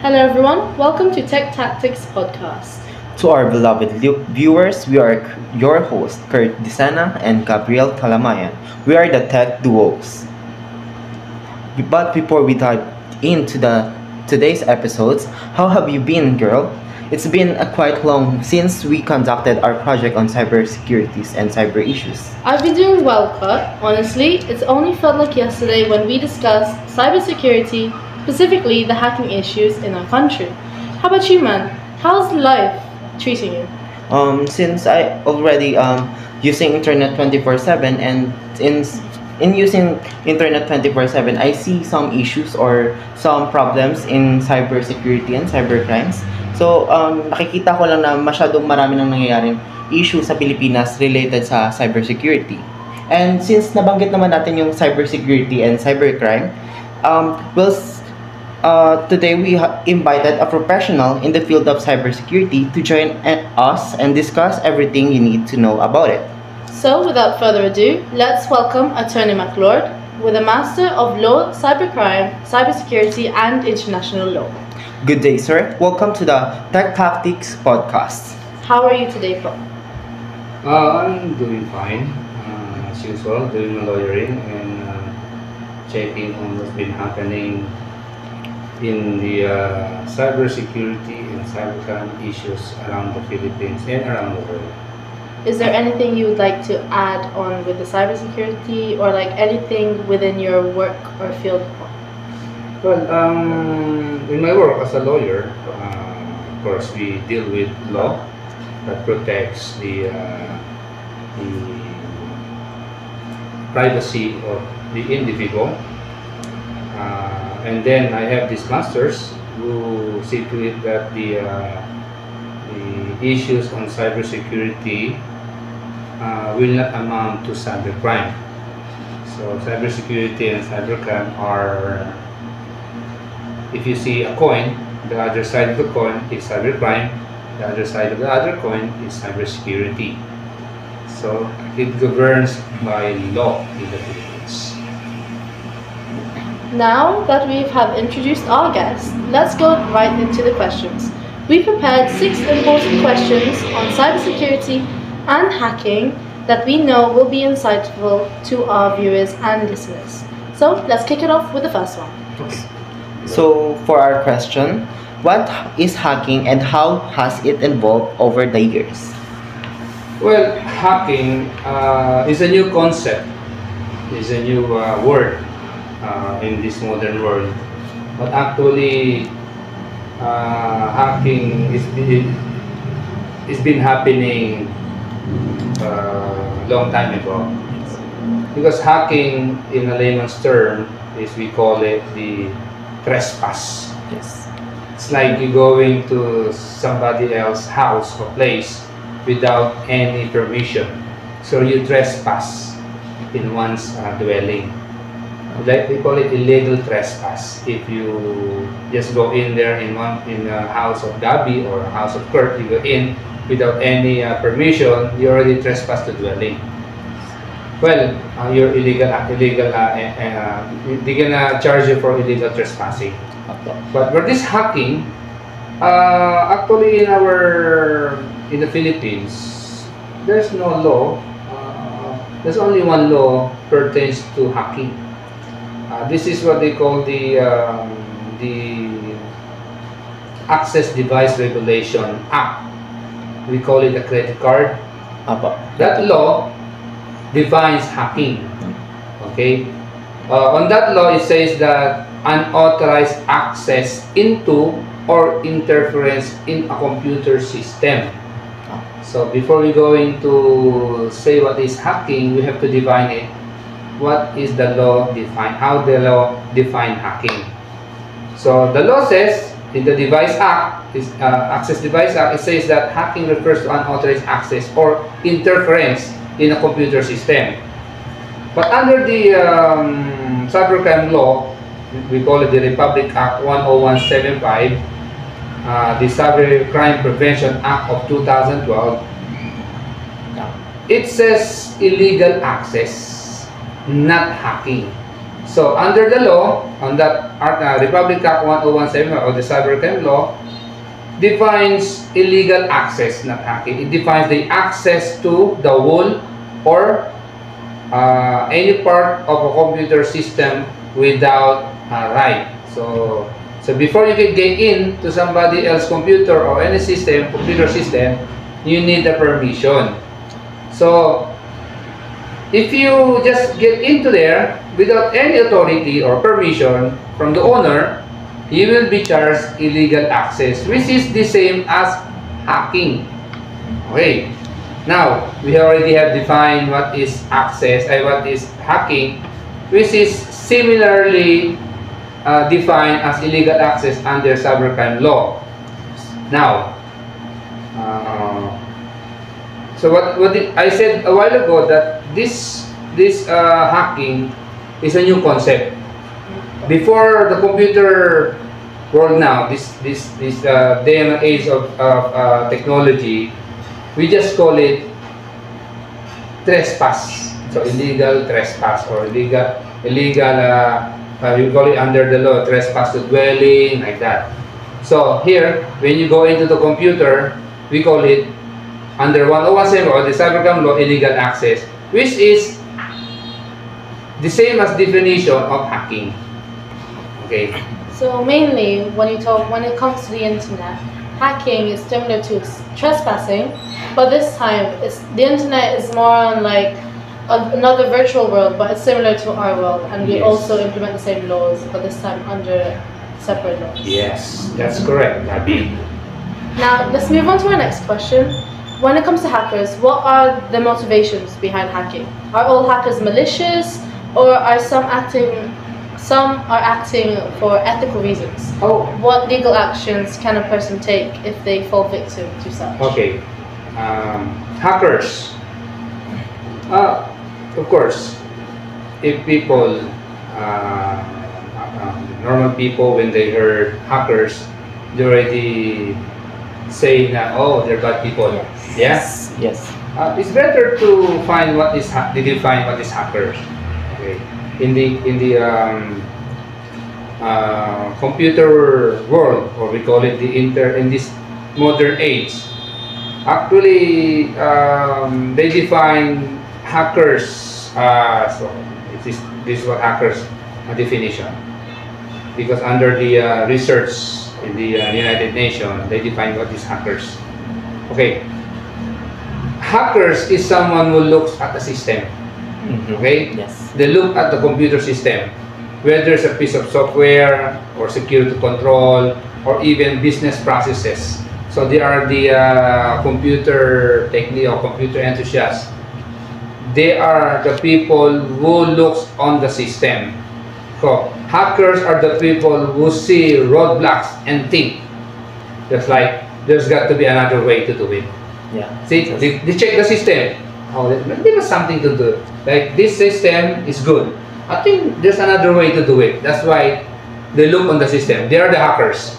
Hello, everyone. Welcome to Tech Tactics Podcast. To our beloved viewers, we are your hosts, Kurt Disana and Gabriel Talamayan. We are the Tech Duos. But before we dive into the today's episodes, how have you been, girl? It's been a quite long since we conducted our project on cybersecurities and cyber issues. I've been doing well, Cut. Honestly, it's only felt like yesterday when we discussed cybersecurity, specifically the hacking issues in our country. How about you, man? How's life treating you? Since I already using internet 24/7 and in using internet 24/7, I see some issues or some problems in cybersecurity and cybercrimes. So, nakikita ko lang na masyadong marami nang nangyayaring issue sa Pilipinas related sa cybersecurity. And since nabanggit naman natin yung cybersecurity and cybercrime, well, today we invited a professional in the field of cybersecurity to join us and discuss everything you need to know about it. So, without further ado, let's welcome Attorney McLeod with a Master of Law, Cybercrime, Cybersecurity, and International Law. Good day, sir. Welcome to the Tech Tactics Podcast. How are you today, Paul? I'm doing fine, as usual, doing my lawyering and checking on what's been happening in the cybersecurity and cybercrime issues around the Philippines and around the world. Is there anything you would like to add on with the cybersecurity or like anything within your work or field? Well, in my work as a lawyer, of course, we deal with law that protects the privacy of the individual. And then I have these masters who see to it that the issues on cybersecurity will not amount to cybercrime. So cybersecurity and cybercrime are, if you see a coin, the other side of the coin is cybercrime, the other side of the other coin is cybersecurity. So it governs by law in the Philippines. Now that we have introduced our guest, let's go right into the questions. We prepared 6 important questions on cybersecurity and hacking that we know will be insightful to our viewers and listeners. So let's kick it off with the first one. Okay. So, for our question, what is hacking and how has it evolved over the years? Well, hacking is a new concept, is a new word in this modern world. But actually, hacking is been happening a long time ago. Because hacking, in a layman's term, is we call it the trespass. Yes. It's like you going to somebody else's house or place without any permission. So you trespass in one's dwelling. Like we call it illegal trespass. If you just go in there in the house of Gabi or house of Kurt, you go in without any permission, you already trespassed the dwelling. Well, you're illegal. They're gonna charge you for illegal trespassing. But for this hacking, actually in the Philippines, there's no law. There's only one law pertains to hacking. This is what they call the Access Device Regulation Act. We call it a credit card. That law defines hacking. Okay. On that law, it says that unauthorized access into or interference in a computer system. So before we going to say what is hacking, we have to define it. What is the law define? How the law define hacking? So the law says in the Device Act, Access Device Act, it says that hacking refers to unauthorized access or interference in a computer system. But under the cybercrime law, we call it the Republic Act 10175, the Cybercrime Prevention Act of 2012, it says illegal access, not hacking. So under the law, on that Republic Act 1017 or the Cybercrime Law, defines illegal access, not hacking. It defines the access to the whole or any part of a computer system without a right. So before you can get in to somebody else's computer or any system, computer system, you need a permission. So if you just get into there without any authority or permission from the owner, you will be charged illegal access, which is the same as hacking. Okay. Now, we already have defined what is access and what is hacking, which is similarly defined as illegal access under cybercrime law. Now, so what I said a while ago, that this hacking is a new concept. Before the computer world now, this day and age of technology, we just call it trespass. So illegal trespass or illegal we call it under the law trespass to dwelling, like that. So here, when you go into the computer, we call it under 1017 or the cybercrime law illegal access, which is the same as definition of hacking. Okay. So mainly, when it comes to the internet, hacking is similar to trespassing, but this time the internet is more on like another virtual world, but it's similar to our world, and we also implement the same laws, but this time under separate laws. Yes, that's correct, Abby. Now let's move on to our next question. When it comes to hackers, what are the motivations behind hacking? Are all hackers malicious, or are some acting for ethical reasons? Oh. What legal actions can a person take if they fall victim to such? Okay. Hackers. Of course, if people, normal people, when they heard hackers, they already say that, oh, they're bad people. Yes. Yeah? Yes. It's better to find what is define what is hackers. Okay. In the computer world, or we call it in this modern age, actually they define hackers. So this is what hackers definition, because under the research in the United Nations, they define what is hackers. Okay. Hackers is someone who looks at the system. Okay? Yes. They look at the computer system, whether it's a piece of software or security control or even business processes. So they are the computer technique or computer enthusiasts. They are the people who looks on the system. So hackers are the people who see roadblocks and think, just like there's got to be another way to do it. Yeah. See, they check the system. Oh, there was something to do. Like, this system is good. I think there's another way to do it. That's why they look on the system. They are the hackers.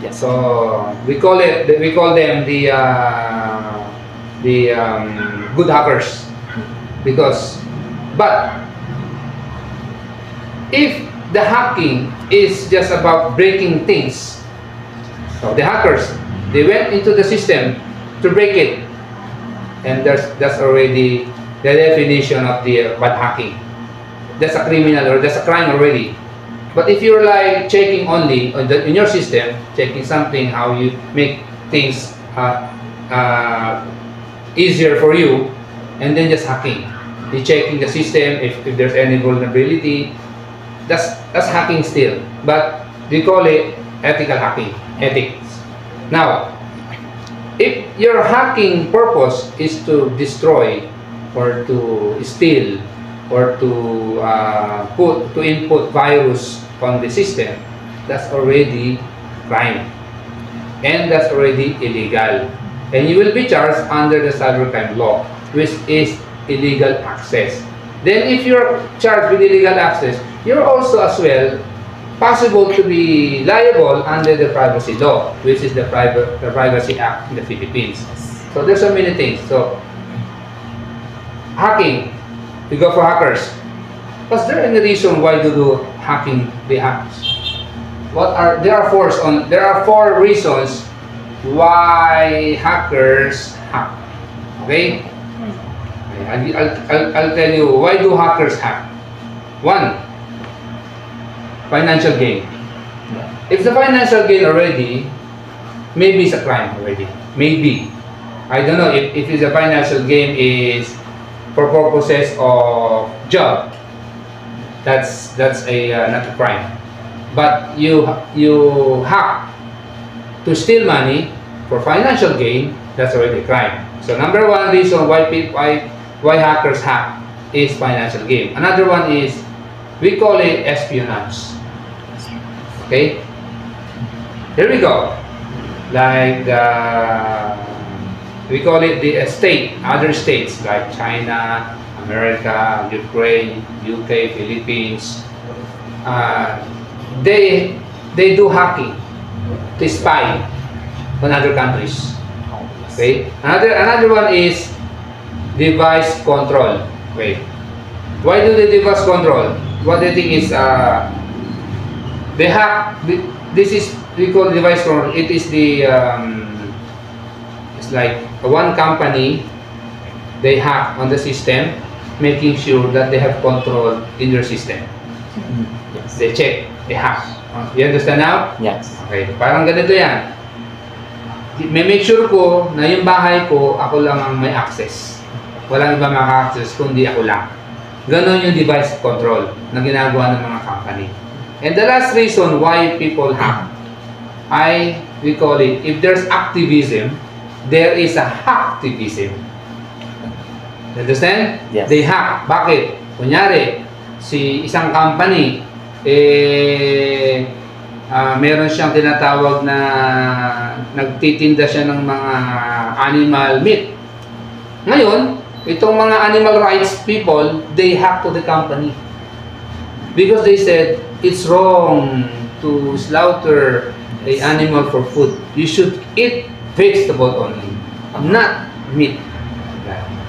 Yes. So we call them the good hackers, because. But if the hacking is just about breaking things, so the hackers, they went into the system to break it, and that's already the definition of the bad hacking. That's a criminal, or that's a crime already. But if you're like checking only in your system, checking something, how you make things easier for you, and then just hacking, you checking the system if there's any vulnerability, that's hacking still, but we call it ethical hacking, ethics. Now, if your hacking purpose is to destroy or to steal or to input virus on the system, that's already crime, and that's already illegal, and you will be charged under the cybercrime law, which is illegal access. Then if you're charged with illegal access, you're also as well possible to be liable under the privacy law, which is the Privacy Act in the Philippines. So there's so many things. So hacking, we go for hackers. Was there any reason why to do hacking the hacks? There are four reasons why hackers hack. Okay? I'll tell you why do hackers hack. One, financial gain. If the financial gain already, maybe it's a crime already. Maybe. I don't know if it's a financial gain is for purposes of job. That's a not a crime. But you hack to steal money for financial gain, that's already a crime. So number one reason why hackers hack is financial gain. Another one is, we call it espionage. Okay? Here we go. Like we call it the other states like China, America, Ukraine, UK, Philippines. They do hacking to spy on other countries. Okay. Another one is device control. Wait. Why do they device control? What they think is they hack. This is we call device control. It is the it's like one company. They hack on the system, making sure that they have control in their system. Yes. They check. They hack. You understand now? Yes. Okay. Parang ganito yan. May make sure ko na yung bahay ko, ako lang ang may access. Walang iba maka-access kundi ako lang. Ganon yung device control na ginagawa ng mga company. And the last reason why people hack, we call it, if there's activism, there is a hacktivism. Understand? Yes. They hack. Bakit? Kunyari, isang company, meron siyang tinatawag na nagtitinda siya ng mga animal meat. Ngayon, itong mga animal rights people, they hack to the company. Because they said, it's wrong to slaughter the animal for food. You should eat vegetable only, not meat.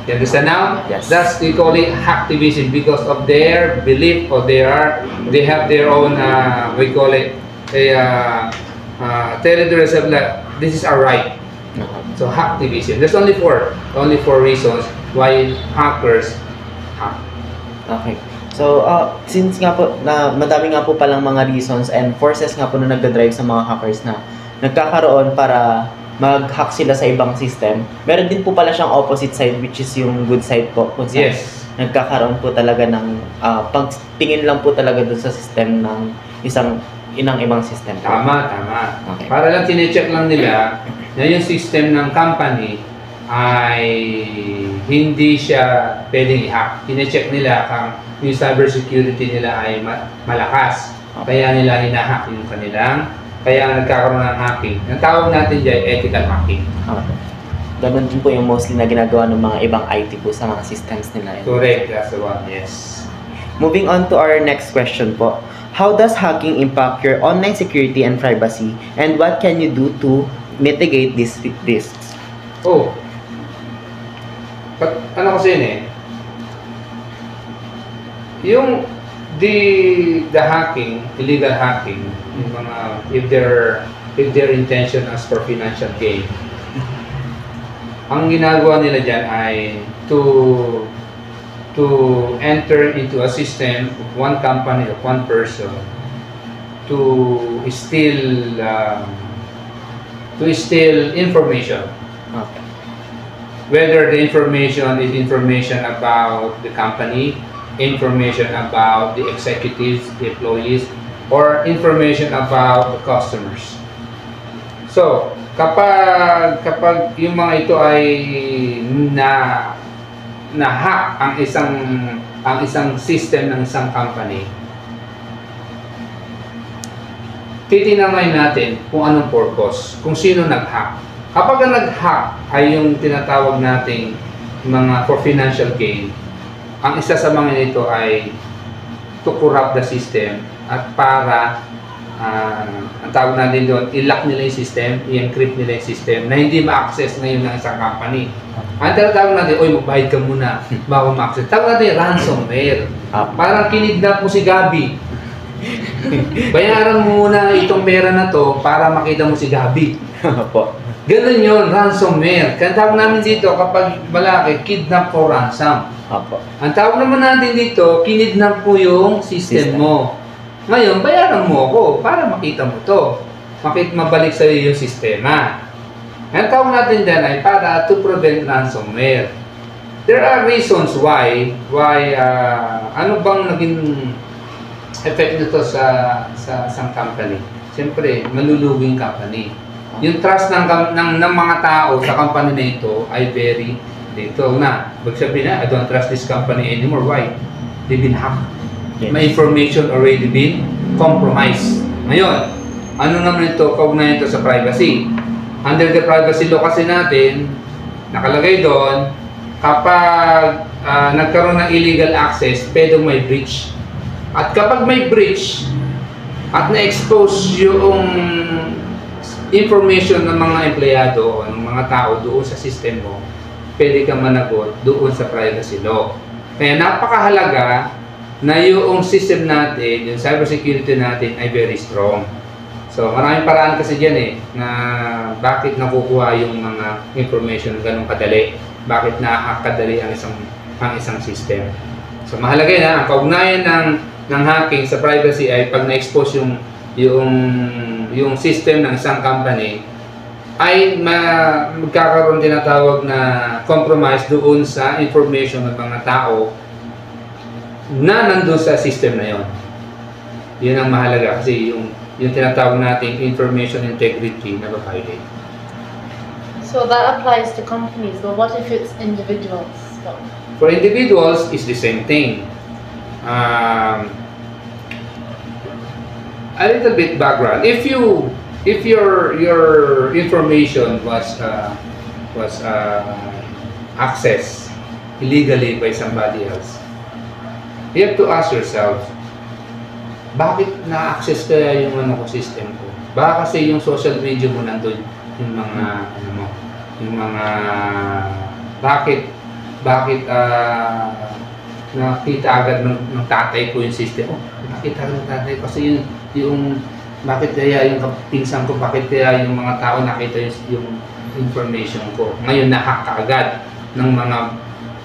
You understand now? Yes. That's we call it hacktivism because of their belief, or they have their own we call it territorial self. This is our right. So hacktivism. There's only four reasons why hackers hack. Okay. So since nga po na madami nga po palang mga reasons and forces nga po na nagda-drive sa mga hackers na nagkakaroon para mag-hack sila sa ibang system, meron din po pala siyang opposite side, which is yung good side po. Kung saan nagkakaroon po talaga ng pagtingin lang po talaga dun sa system ng ibang system. Tama. Okay. Para lang tine-check lang nila na yung system ng company ay hindi siya pwedeng i-hack. Tine-check nila kung yung cybersecurity nila ay malakas. Kaya nila hina-hack yung kanilang. Kaya nagkakaroon ng hacking. Ang tawag natin dyan, ethical hacking. Okay. Ganun din po yung mostly na ginagawa ng mga ibang IT po sa mga systems nila. Correct, that's the one, yes. Moving on to our next question po. How does hacking impact your online security and privacy? And what can you do to mitigate these risks? Oh. Ano kasi yun eh? Yung the hacking, illegal hacking, yung mga if their intention is for financial gain, ang ginagawa nila dyan ay to enter into a system of one company, of one person, to steal information. Okay. Whether the information is information about the company, information about the executives, the employees, or information about the customers. So, kapag yung mga ito ay na-hack ang isang system ng isang company, titingnan natin kung anong purpose, kung sino nag-hack. Kapag ang nag-hack ay yung tinatawag nating mga for financial gain, ang isa sa mga nito ay to corrupt the system at para ang tawag natin doon, i-lock nila yung system, i-encrypt nila yung system na hindi ma-access ngayon ng isang company. Ang tinatawag natin, oy, magbayad ka muna bago ma-access. Tawag natin ransomware. Parang kinidnap mo si Gabi. Bayaran mo muna itong pera na to para makita mo si Gabi. Opo. Ganun yun, ransomware. Kaya tawag namin dito kapag malaki, kidnap for ransom. Opo. Ang tawag naman natin dito, kinidnap mo yung system mo. Ngayon, bayaran mo ako para makita mo to. Mabalik sa iyo yung sistema. Ang tawag natin dyan ay para to prevent ransomware. There are reasons why ano bang naging effect nito sa isang company. Siyempre, maluluging company. Yung trust ng mga tao sa company na ito ay very dito na. Magsabi na, I don't trust this company anymore. Why? They've been hacked. Yes. May information already been compromised. Ngayon, ano naman ito? Kaugnayan ito sa privacy. Under the privacy law kasi natin, nakalagay doon, kapag nagkaroon ng illegal access, pwedeng may breach. At kapag may breach, at na-expose yung information ng mga empleyado o ng mga tao doon sa system mo, pwede kang managot doon sa privacy law. Kaya napakahalaga na yung system natin, yung cybersecurity natin ay very strong. So maraming paraan kasi dyan na bakit nakukuha yung mga information ganun kadali. Bakit na-hack kadali ang isang system. So mahalaga na ang kaugnayan ng hacking sa privacy ay pag na-expose yung system ng isang company ay magkakaroon tinatawag na compromise doon sa information ng mga tao na nandun sa system na yon. Yun ang mahalaga kasi yung tinatawag nating information integrity na violate. So that applies to companies, but what if it's individuals? For individuals, it's the same thing. A little bit background. If your information was accessed illegally by somebody else, you have to ask yourself, bakit na-access kaya yung system ko? Baka kasi yung social media mo nandun, yung mga bakit nakita agad ng tatay ko yung system. Nakita agad ng tatay kasi yung bakit kaya yung pinsan ko, bakit kaya yung mga tao nakita yung information ko. Ngayon na-hack ka agad ng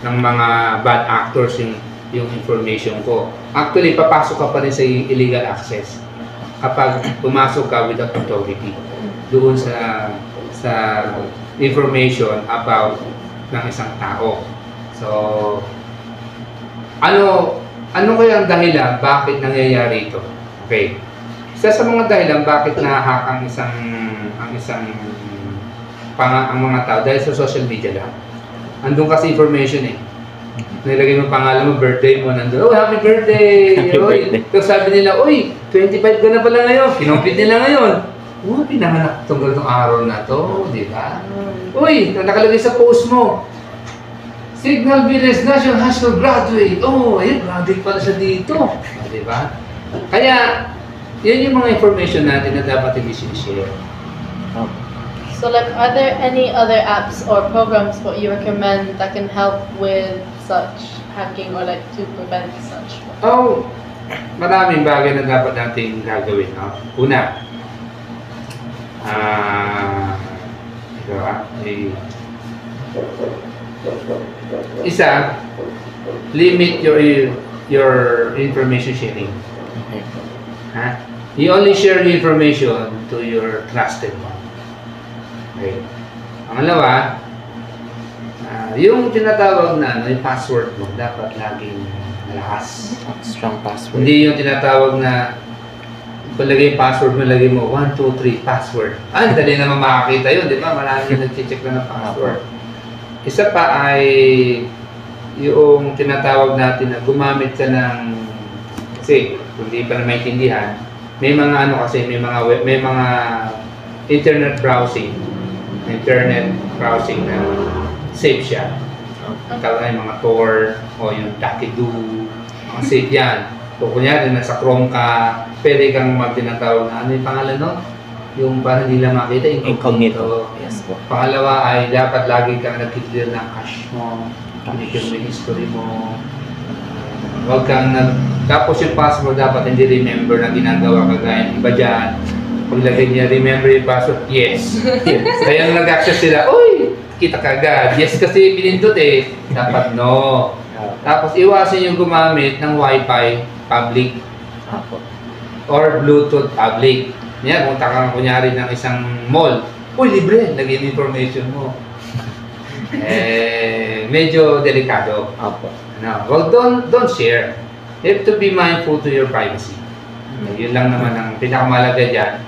mga bad actors yung information ko. Actually, papasok ka pa rin sa illegal access kapag pumasok ka without authority doon sa information about ng isang tao. So, ano kaya ang dahilan bakit nangyayari ito? Okay. Isa sa mga dahilan bakit na-hack ang mga tao dahil sa social media lang. Andun kasi information Nilagay mo pangalan mo, birthday mo, nandun, oh, happy birthday! Tapos sabi nila, uy, 25 ka na pala ngayon, kinumpit nila ngayon. Oh, pinanganak itong araw na to, di ba? Uy, nakalagay sa post mo, Signal Village National High School graduate. Oh, ayun, graduate pala siya dito. Di ba? Kaya, yan yung mga information natin na dapat i-share. So, like, are there any other apps or programs what you recommend that can help with such hacking or like to prevent such? Oh, maraming bagay na dapat natin gagawin. No? Una, isa, limit your information sharing. Okay. You only share the information to your trusted one. Okay. Pangalawa, yung tinatawag na yung password mo, dapat laging malakas. Strong password. Hindi yung tinatawag na palagay yung password mo, lagay mo 1, 2, 3 password. Dali naman makakita yun, di ba? Maraming nag-check na ng password. Isa pa ay yung tinatawag natin na gumamit ka ng, kasi kung di pa na maintindihan, may mga may mga internet browsing na safe siya. Tawag na yung mga Tor o yung Dakidu, mga safe yan. So kunyari nasa Chrome ka, pwede kang magtinatawag na ano yung pangalan nun? Yung parang hindi lang makita, incognito. Yes po. Pangalawa ay dapat lagi kang nag-clear ng cache mo, kinikil mo yung history mo. Huwag kang tapos yung password dapat hindi remember na ginagawa kagaya ng iba dyan. Paglagay niya, remember yung password? Yes. Kaya nung nag-access sila, uy, kita kagad. Yes kasi pinindot eh. Dapat no. Tapos iwasan yung gumamit ng Wi-Fi public or Bluetooth public. Yan, kung takang kunyari ng isang mall, uy, libre, naging information mo. Medyo delikado. No, well, don't share. You have to be mindful to your privacy. Yun lang naman ang pinakamalaga dyan.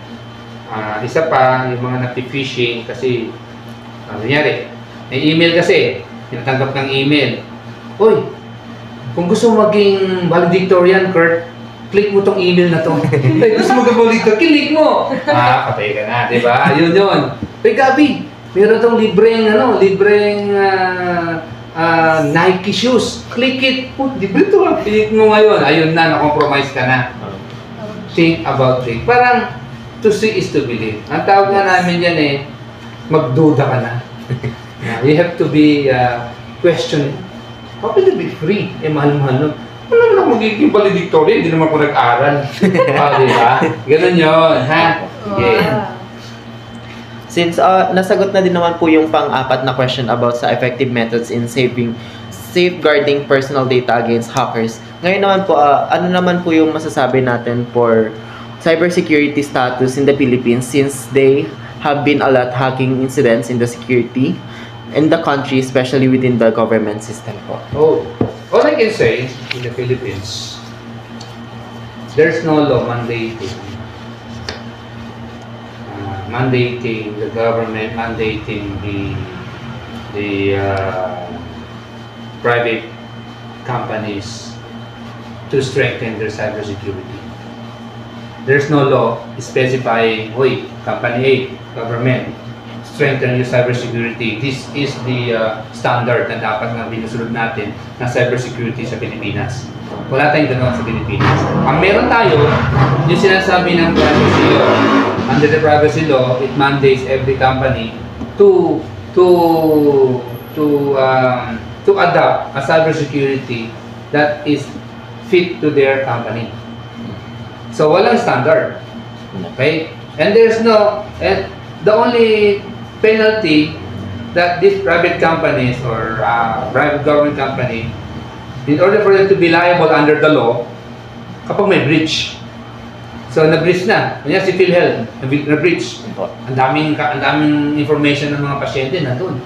Isa pa, yung mga napi-phishing kasi, nangyari, may email kasi, tinatanggap ng email. Uy, kung gusto mo maging valedictorian, Kurt, click mo tong email na to. Ay, gusto mo maging valedictorian, click mo! Patay ka na, di ba? Yun. Uy, Gabi, meron tong libreng Nike shoes. Click it. Libre to. Click mo ngayon. Ayun na, na-compromise ka na. Think about it. Parang, to see is to believe. Ang tawag nga namin yan magduda ka na. You have to be questioning. How can it be free? Mahal-mahal nun. Ano naman ako magiging valedictorian? Hindi naman ako nag-aral. Diba? Ganun yun. Ha? Yeah. Since nasagot na din naman po yung pang-apat na question about sa effective methods in safeguarding personal data against hackers. Ngayon naman po, ano naman po yung masasabi natin for cybersecurity status in the Philippines since they have been a lot hacking incidents in the security in the country, especially within the government system po? All I can say in the Philippines, there's no law mandating the government, mandating the private companies to strengthen their cybersecurity. There's no law specifying, "Hoy, company A, government, strengthen your cybersecurity." This is the standard na dapat na binusunod natin ng cybersecurity sa Pilipinas. Wala tayong ganoon sa Pilipinas. Ang meron tayo, yung sinasabi ng privacy law. Under the privacy law, it mandates every company to adopt a cybersecurity that is fit to their company. So walang standard. Okay? And there's no, and the only penalty that these private companies or private government company, in order for them to be liable under the law, kapag may breach. So na-breach na. Kanya si PhilHealth, na-breach. Ang daming information ng mga pasyente na doon.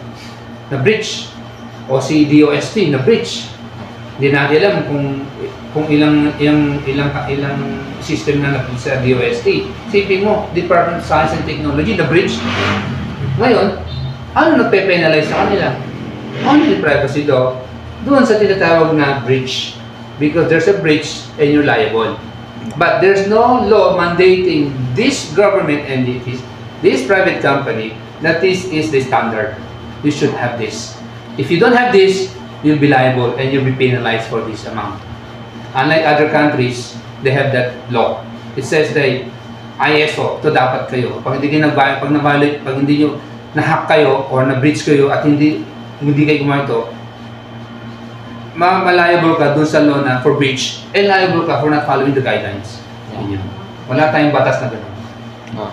Na-breach. O si DOST, na-breach. Hindi natin alam kung ilang system na na-breach sa DOST. Sipin mo, Department of Science and Technology, na-breach. Ngayon, ano nagpe-penalize sa kanila? Only privacy law, doon sa tinatawag na breach. Because there's a breach and you're liable. But there's no law mandating this government entities, this private company, that this is the standard. You should have this. If you don't have this, you'll be liable and you'll be penalized for this amount. Unlike other countries, they have that law. It says that ISO, to dapat kayo. Pag hindi kayo nag-violate, pag hindi nyo na-hack kayo or na-breach kayo at hindi kayo gumawa ito, ma-liable ka dun sa law na for breach, and liable ka for not following the guidelines. Yeah. Wala tayong batas na gano'n.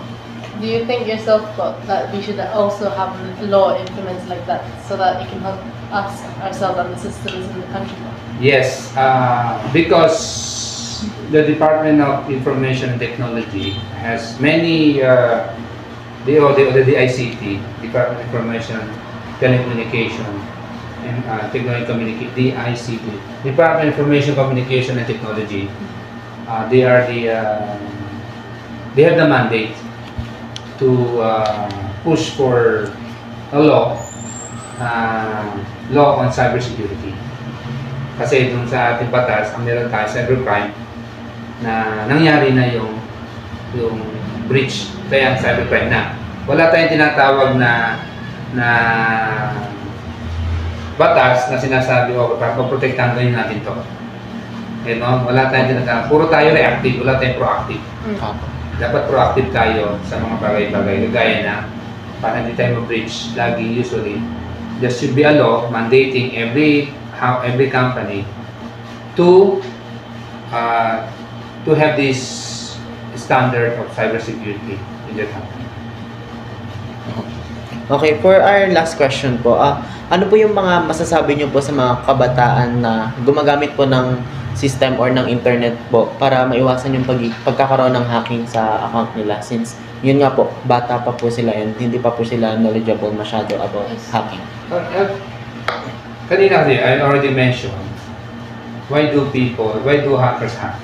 Do you think yourself that we should also have a law implements like that so that it can help us, ourselves, and the systems in the country? Yes, because the Department of Information and Technology has many, the ICT, Department of Information, Telecommunication, and Technology, DICT, Department of Information, Communication and Technology. They have the mandate to push for a law on cybersecurity. Kasi dun sa ating batas, ang meron tayo cybercrime na nangyari na yung breach, kaya ang cybercrime na. Wala tayong tinatawag na batas na sinasabi, paprotektahan gawin natin to. Okay, no? Wala tayong tinatawag. Puro tayo reactive, wala tayong proactive. Dapat proactive tayo sa mga bagay-bagay. Gaya na, para hindi tayo ma-breach, lagi usually, there should be a law mandating every company to have this standard of cybersecurity in their company. Okay, for our last question po, ano po yung mga masasabi niyo po sa mga kabataan na gumagamit po ng system or ng internet po para maiwasan yung pagkakaroon ng hacking sa account nila, since yun nga po, bata pa po sila and hindi pa po sila knowledgeable masyado about hacking? Kanina kasi, I already mentioned, why do hackers hack?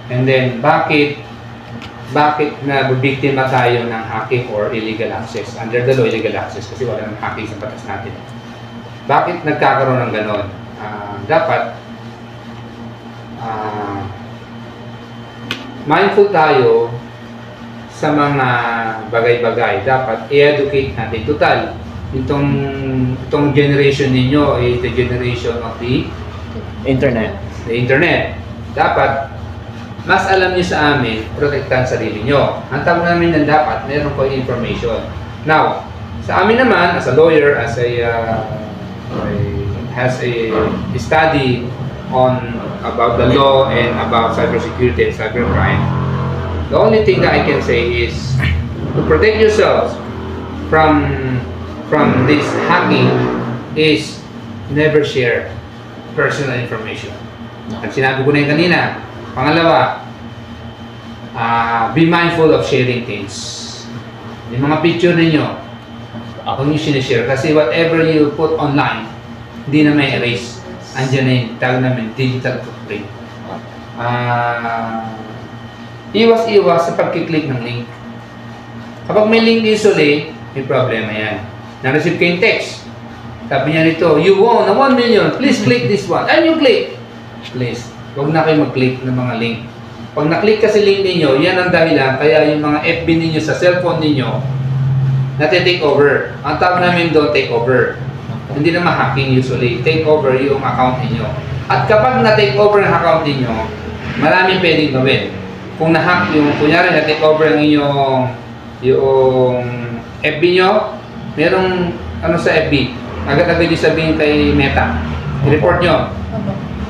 And then, bakit nabibiktima tayo ng hacking or illegal access? Under the law, illegal access kasi wala nang hacking sa batas natin. Bakit nagkakaroon ng ganon? Dapat mindful tayo sa mga bagay-bagay. Dapat i-educate natin. Total, itong generation ninyo is the generation of the Internet. Dapat mas alam niyo sa amin, protektahan sarili niyo. Ang tawag namin na dapat, meron ko information. Now, sa amin naman, as a lawyer, as a study about the law and about cybersecurity and cybercrime, the only thing that I can say is to protect yourselves from this hacking is never share personal information. At sinabi ko na yung kanina. Pangalawa, be mindful of sharing things. Yung mga picture ninyo, huwag nyo sinishare. Kasi whatever you put online, hindi na may erase. Andiyan na yung tawag namin, digital footprint. Iwas-iwas sa pagkiklik ng link. Kapag may link usually, may problema yan. Na-receive kayong text. Sabi niya rito, you won na 1 million, please click this one. And you click. Please. Huwag na kayo mag-click ng mga link. Pag na-click kasi link ninyo, yan ang dahilan. Kaya yung mga FB ninyo sa cellphone ninyo, nati-take over. Ang tawag namin doon, take over. Hindi na ma-hacking usually. Take over yung account ninyo. At kapag na-take over ang account ninyo, maraming pwedeng gawin. Kung na-hack yung, kunyari na-take over ang yung FB nyo, merong ano sa FB, agad-agad yung sabihin kay Meta. I-report nyo.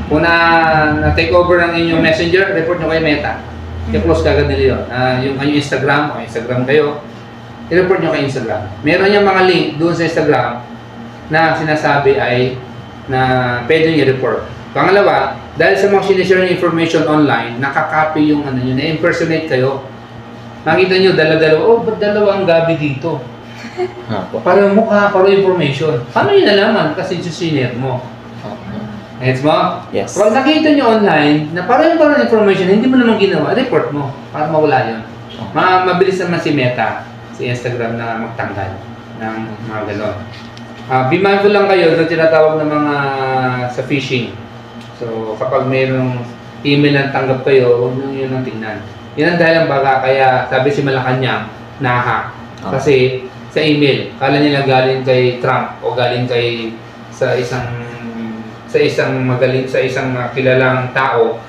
Kung na-take over ng inyong messenger, report nyo kay Meta. I-close kagad nila yun. Yung kanyang Instagram, o Instagram kayo, i-report nyo kay Instagram. Meron yung mga link doon sa Instagram na sinasabi ay na pwede nyo i-report. Pangalawa, dahil sa mga sinishare yung information online, nakakopy yung ano nyo, na-impersonate kayo. Nakita nyo, dalawa, ba't dalawa ang gabi dito? Parang mukha, parang information. Paano yun nalaman? Kasi sinishare mo. Gets mo? Yes. Pag nakita nyo online na parang information, hindi mo naman ginawa, report mo para mawala yun. Mabilis naman si Meta, si Instagram na magtanggal ng mga ganon. Be mindful lang kayo doon tinatawag ng mga sa phishing. So, kapag mayroong email na tanggap kayo, huwag nyo yun ang tingnan. Yan ang dahilan baga kaya sabi si Malacanang, na-hack. Kasi sa email, kala nila galing kay Trump o galing kay sa isang kilalang tao,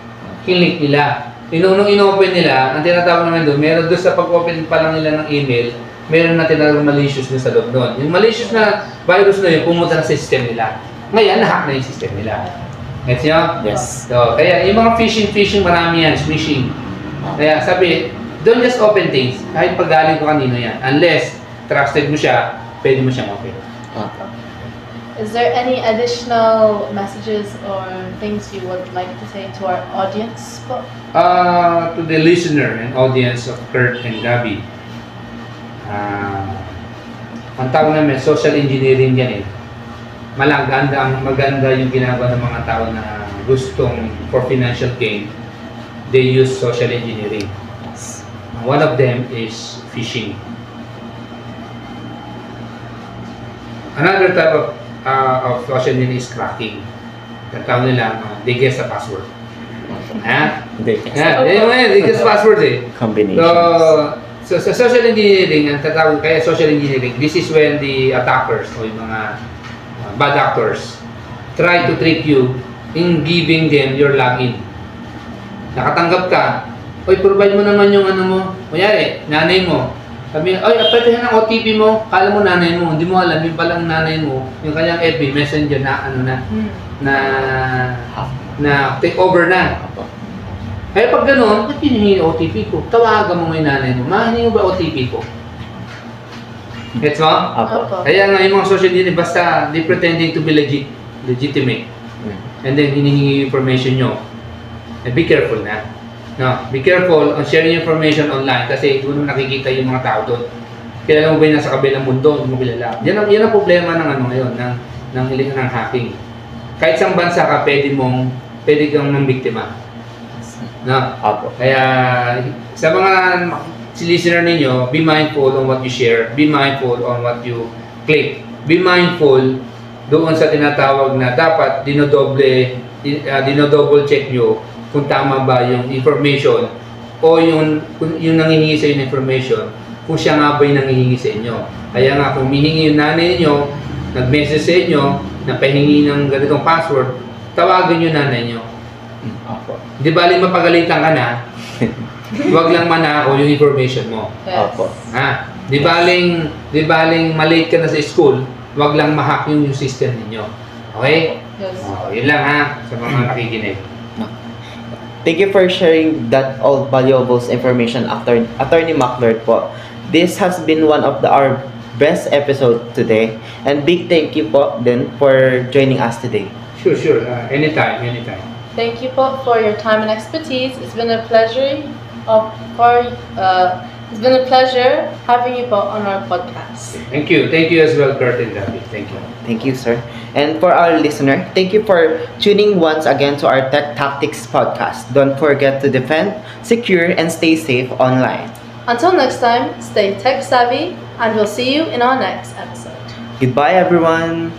kinlink nila. Nung inopen nila, ang tinatawag naman doon, meron doon sa pag-open pa lang nila ng email, meron na tinatawag malicious na sa loob doon. Yung malicious na virus na yun, pumunta na sa system nila. Ngayon, na-hack na yung system nila. Gets nyo? Yes. So, kaya yung mga phishing, marami yan, smishing. Kaya sabi, don't just open things, kahit pag-galing ko kanino yan. Unless, trusted mo siya, pwede mo siyang open. Is there any additional messages or things you would like to say to our audience? To the listener and audience of Kurt and Gabby, ang tawag namin, social engineering yan eh. Maganda yung ginagawa ng mga tao na gustong for financial gain. They use social engineering. One of them is phishing. Another type of social engineering is cracking. Tawag nila, they guess the password. They guess password eh. Combinations. So sa social engineering, ang tatawag kaya social engineering, this is when the attackers o yung mga bad actors try to trick you in giving them your login. Nakatanggap ka, oy, provide mo naman yung ano mo. Kunyari, nanay mo. Sabi niya, oy, apetihan ang OTP mo. Kala mo nanay mo. Hindi mo alam, yung palang nanay mo, yung kanyang FB Messenger na ano na na take over na. Kaya pag gano'n, ba't hinihingi OTP ko? Tawagan mo yung nanay mo, mahihingi mo ba OTP ko? Gets mo? Opo. Kaya nga yung mga social media, basta they pretending to be legitimate. And then hinihingi yung information nyo. And be careful na. No, be careful on sharing information online kasi doon mo nakikita yung mga tao doon. Kilala mo ba yung nasa kabilang mundo? Hindi mo kilala. Yan ang problema ng ano ngayon, ng hacking. Kahit sa bansa ka, pwede kang mambiktima. No? Kaya sa mga listener ninyo, be mindful on what you share, be mindful on what you click, be mindful doon sa tinatawag na dapat dinodouble check nyo kung tama ba yung information o yung nangihingi sa inyo information, kung siya nga ba yung nangihingi sa inyo. Kaya nga kung humihingi yung nanay niyo, nag-message sa inyo na pahingi ng ganitong password, tawagan yung nanay niyo. Di baling mapagalitan ka na, huwag lang manakaw yung information mo. Yes. Di baling malate ka na sa school, huwag lang ma-hack yung system ninyo. Okay? Yes. Yun lang sa mga nakikinig. Thank you for sharing that all valuable information, Attorney MacLord po. This has been one of our best episode today, and big thank you po din for joining us today. Sure. Anytime. Thank you po for your time and expertise. It's been a pleasure having you po on our podcast. Thank you as well, Kurt and Gabby. Thank you. Thank you, sir. And for our listener, thank you for tuning once again to our Tech Tactics podcast. Don't forget to defend, secure, and stay safe online. Until next time, stay tech savvy, and we'll see you in our next episode. Goodbye, everyone.